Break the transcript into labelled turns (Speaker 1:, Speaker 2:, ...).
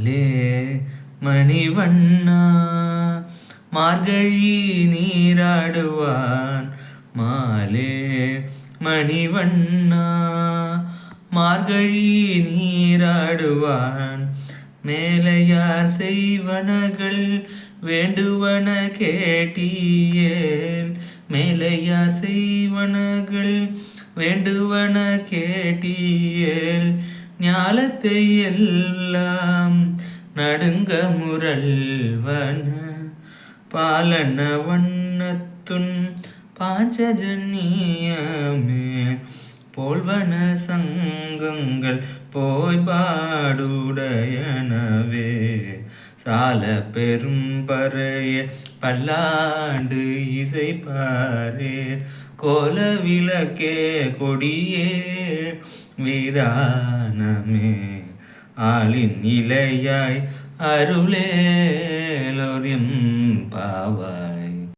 Speaker 1: மாலே மணிவண்ணா மார்கழி நீராடுவான் மாலே மணிவண்ணா மார்கழி நீராடுவான் மேலையார் செய்வனகள் வேண்டுவன கேட்டியேல் மேலையார் செய்வனகள் வேண்டுவன கேட்டியேல் ஞாலத்தை எல்லாம் நடுங்க முரல்வன பாலன வண்ணத்துன் பாஞ்சஜன்யமே போல்வன சங்கங்கள் போய் பாடுடையனவே சால பெரும்பறைய பல்லாண்டு இசைப்பாரே கோல விளக்கே கொடியே விதானமே ஆளின் இலையாய் அருளேலோரியம் பாவாய்.